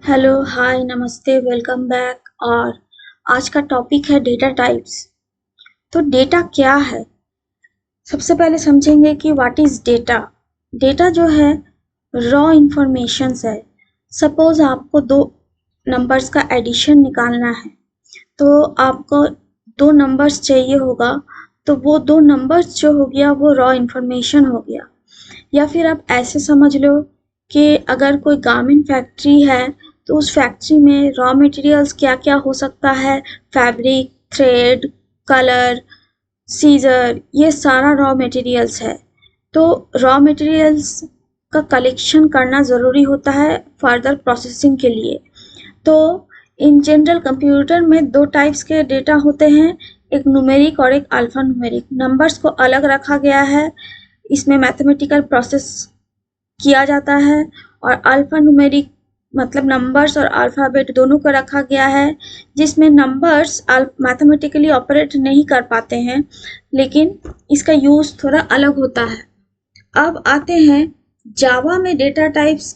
Hello, हाय, नमस्ते, welcome back. और आज का टॉपिक है डेटा टाइप्स। तो डेटा क्या है? सबसे पहले समझेंगे कि व्हाट इज डेटा। डेटा जो है रॉ इंफॉर्मेशंस है। सपोज आपको दो नंबर्स का एडिशन निकालना है, तो आपको दो नंबर्स चाहिए होगा, तो वो दो नंबर्स जो हो गया वो रॉ इंफॉर्मेशन हो गया। या फिर आप ऐसे समझ लो कि अगर कोई गारमेंट फैक्ट्री है, तो उस फैक्ट्री में रॉ मटेरियल्स क्या क्या हो सकता है। फैब्रिक, थ्रेड, कलर, सीजर, ये सारा रॉ मटेरियल्स है। तो रॉ मटेरियल्स का कलेक्शन करना ज़रूरी होता है फर्दर प्रोसेसिंग के लिए। तो इन जनरल कंप्यूटर में दो टाइप्स के डेटा होते हैं, एक न्यूमेरिक और एक अल्फा न्यूमेरिक। नंबर्स को अलग रखा गया है, इसमें मैथमेटिकल प्रोसेस किया जाता है। और अल्फा न्यूमेरिक मतलब नंबर्स और अल्फ़ाबेट दोनों को रखा गया है, जिसमें नंबर्स मैथमेटिकली ऑपरेट नहीं कर पाते हैं, लेकिन इसका यूज़ थोड़ा अलग होता है। अब आते हैं जावा में डेटा टाइप्स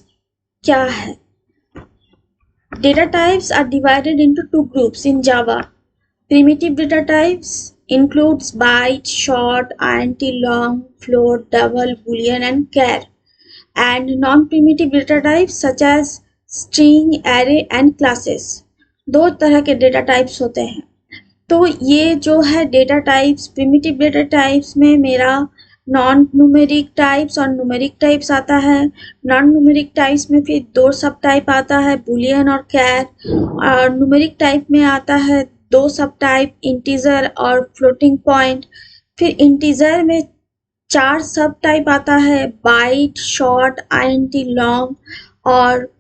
क्या है। Data types are divided into two groups in Java. Primitive data types includes byte, short, int, long, float, double, boolean, and char. And non-primitive data types such as string, array and classes. दो तरह के data types होते हैं। तो ये जो है data types, primitive data types में मेरा नॉन न्यूमेरिक टाइप्स और न्यूमेरिक टाइप्स आता है। नॉन न्यूमेरिक टाइप्स में फिर दो सब टाइप आता है, बूलियन और कैर। और न्यूमेरिक टाइप में आता है दो सब टाइप, इंटीजर और फ्लोटिंग पॉइंट। फिर इंटीजर में चार सब टाइप आता है, बाइट, शॉर्ट, इंट, लॉन्ग। और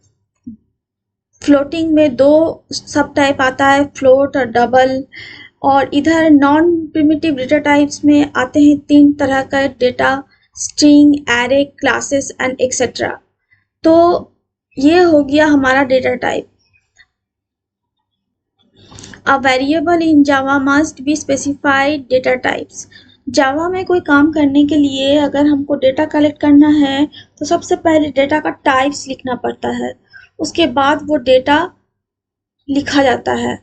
फ्लोटिंग में दो सब टाइप आता है, फ्लोट और डबल। और इधर नॉन प्रिमिटिव डेटा टाइप्स में आते हैं तीन तरह का data, string, array, classes and etcetera. तो ये हो गया हमारा data type. A variable in Java must be specified data types. जावा में कोई काम करने के लिए अगर हमको डेटा कलेक्ट करना है, तो सबसे पहले डेटा का टाइप्स लिखना पड़ता है। उसके बाद वो डेटा लिखा जाता है।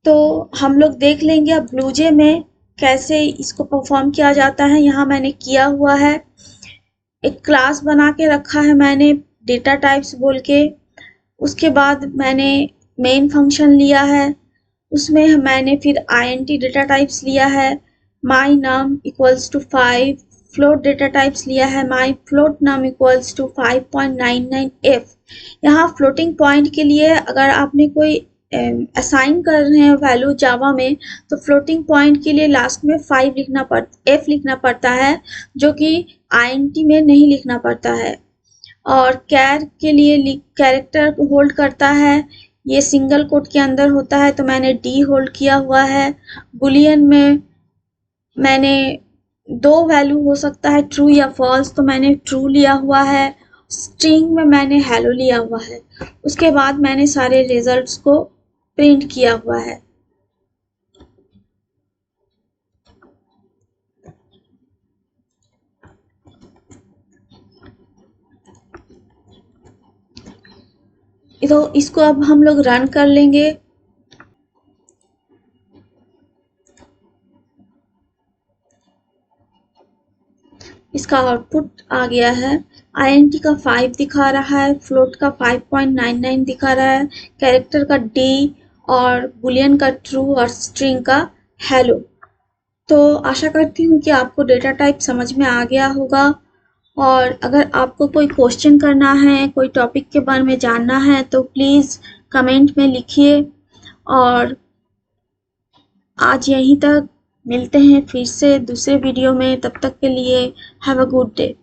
तो हम लोग देख लेंगे अब ब्लूजे में कैसे इसको परफॉर्म किया जाता है। यहाँ मैंने किया हुआ है, एक क्लास बना के रखा है मैंने डेटा टाइप्स बोल के। उसके बाद मैंने मेन फंक्शन लिया है, उसमें मैंने फिर int डेटा टाइप्स लिया है, my num equals to 5। Float data types लिया है, my float num equals to 5.99f। यहाँ फ्लोटिंग पॉइंट के लिए अगर आपने कोई असाइन कर रहे हैं वैल्यू जावा में, तो फ्लोटिंग पॉइंट के लिए लास्ट में 5 f लिखना पड़ता है, जो कि int में नहीं लिखना पड़ता है। और कैर के लिए कैरेक्टर होल्ड करता है, ये सिंगल कोट के अंदर होता है, तो मैंने डी होल्ड किया हुआ है। बुलियन में मैंने दो वैल्यू हो सकता है, ट्रू या फॉल्स, तो मैंने ट्रू लिया हुआ है। स्ट्रिंग में मैंने हेलो लिया हुआ है। उसके बाद मैंने सारे रिजल्ट्स को प्रिंट किया हुआ है। तो इसको अब हम लोग रन कर लेंगे। इसका आउटपुट आ गया है, int का 5 दिखा रहा है, फ्लोट का 5.99 दिखा रहा है, कैरेक्टर का d और बुलियन का ट्रू और स्ट्रिंग का हेलो। तो आशा करती हूँ कि आपको डेटा टाइप समझ में आ गया होगा। और अगर आपको कोई क्वेश्चन करना है, कोई टॉपिक के बारे में जानना है, तो प्लीज़ कमेंट में लिखिए। और आज यहीं तक, मिलते हैं फिर से दूसरे वीडियो में। तब तक के लिए हैव अ गुड डे।